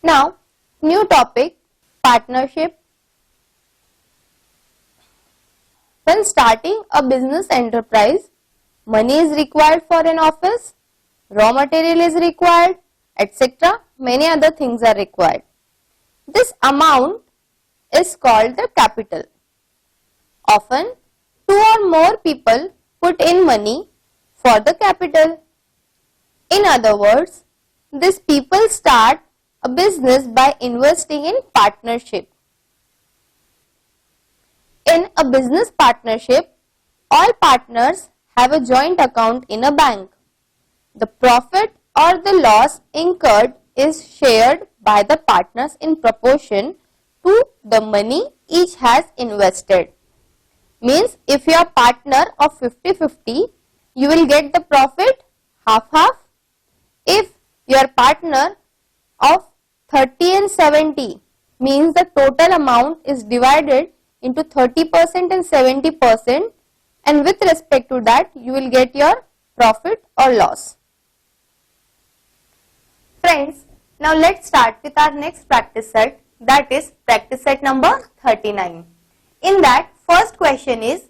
Now, new topic, partnership. When starting a business enterprise, money is required for an office, raw material is required, etc. Many other things are required. This amount is called the capital. Often, two or more people put in money for the capital. In other words, these people start a business by investing in partnership. In a business partnership, all partners have a joint account in a bank. The profit or the loss incurred is shared by the partners in proportion to the money each has invested. Means if you are partner of 50-50, you will get the profit half-half. If you are partner of 30 and 70, means the total amount is divided into 30% and 70%, and with respect to that you will get your profit or loss. Friends, now let's start with our next practice set, that is practice set number 39. In that, first question is,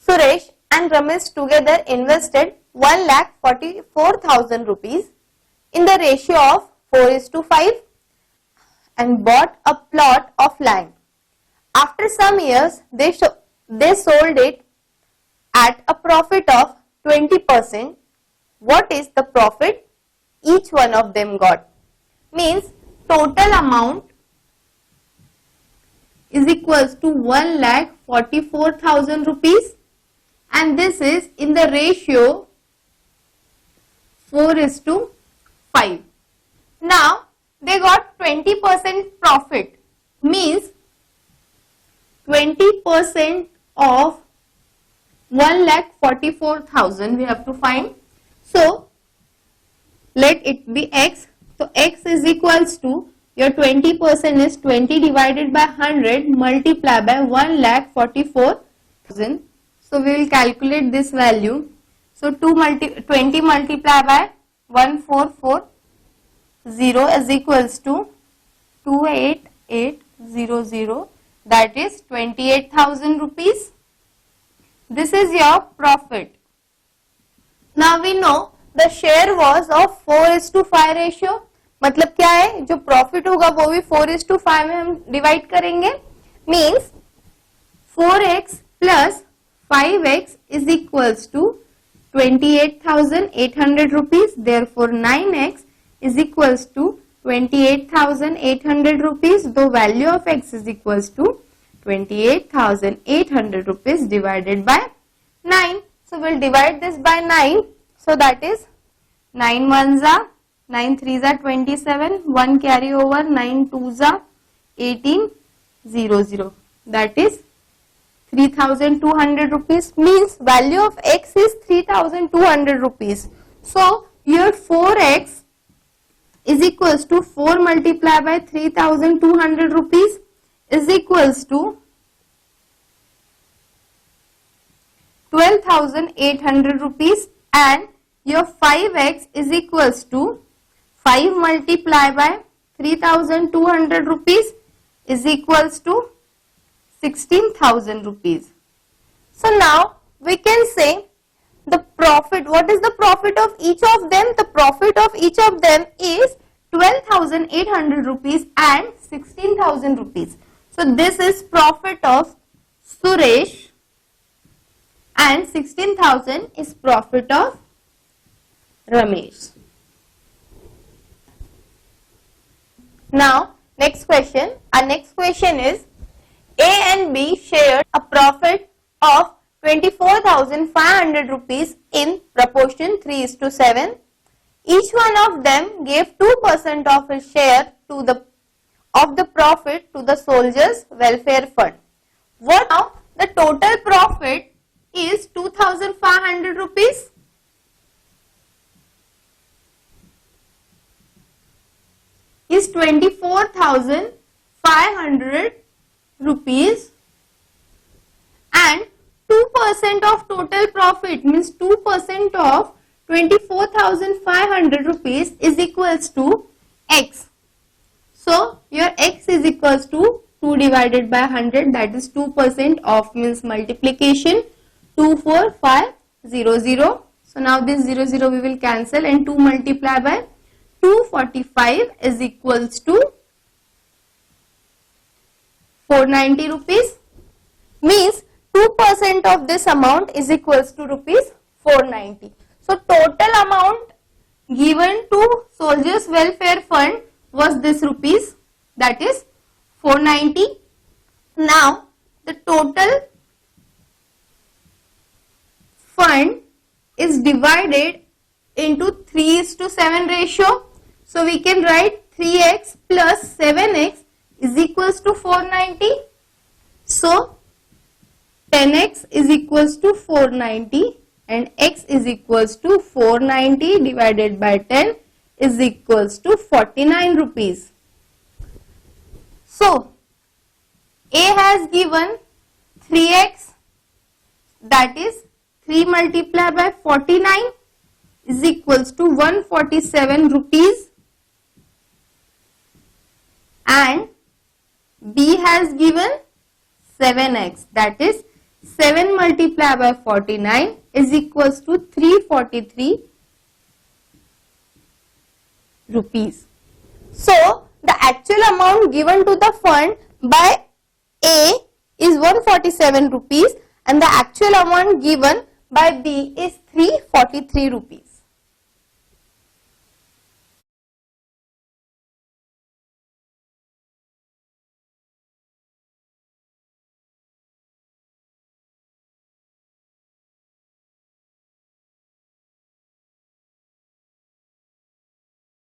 Suresh and Ramesh together invested 1,44,000 rupees in the ratio of 4:5 and bought a plot of land. After some years, they sold it at a profit of 20%. What is the profit each one of them got? Means total amount is equals to 1,44,000 rupees, and this is in the ratio 4:5. Now they got 20% profit, means 20% of 1,44,000 we have to find. So let it be x. So x is equals to, your 20% is 20 divided by 100 multiplied by 1,44,000. So we will calculate this value. So 20 multiplied by 1,440 is equals to 28800, that is 28,000 rupees. This is your profit. Now we know the share was of 4:5 ratio. मतलब क्या है, जो profit होगा वो भी 4:5 में हम divide करेंगे. Means 4x plus 5x is equals to 28,800 rupees. Therefore 9x is equals to 28,800 rupees. The value of x is equals to 28,800 rupees divided by 9. So we'll divide this by 9. So that is 9 ones are 9 3s are 27, 1 carry over, 9 2s are 1800, that is 3,200 rupees. Means value of x is 3,200 rupees. So your 4x is equals to 4 multiplied by 3,200 rupees is equals to 12,800 rupees, and your 5x is equals to 5 multiplied by 3,200 rupees is equals to 16,000 rupees. So now we can say the profit. What is the profit of each of them? The profit of each of them is 12,800 rupees and 16,000 rupees. So this is profit of Suresh and 16,000 is profit of Ramesh. Now next question. Our next question is, A and B shared a profit of 24,500 rupees in proportion 3:7. Each one of them gave 2% of his share of the profit to the soldiers' welfare fund. What now? The total profit is 2,500 rupees. Is 24,500 rupees, and 2% of total profit means 2% of 24,500 rupees is equals to x. So your x is equals to 2 divided by 100, that is 2% of means multiplication 24500. So now this 00 we will cancel and 2 multiply by 245 is equals to 490 rupees, means 2% of this amount is equals to rupees 490. So total amount given to Soldiers Welfare Fund was this rupees, that is 490. Now the total fund is divided into 3:7 ratio. So we can write 3x plus 7x is equals to 490. So 10x is equals to 490 and x is equals to 490 divided by 10 is equals to 49 rupees. So A has given 3x, that is 3 multiplied by 49 is equals to 147 rupees, and B has given 7x, that is 7 multiplied by 49 is equals to 343 rupees. So the actual amount given to the fund by A is 147 rupees and the actual amount given by B is 343 rupees.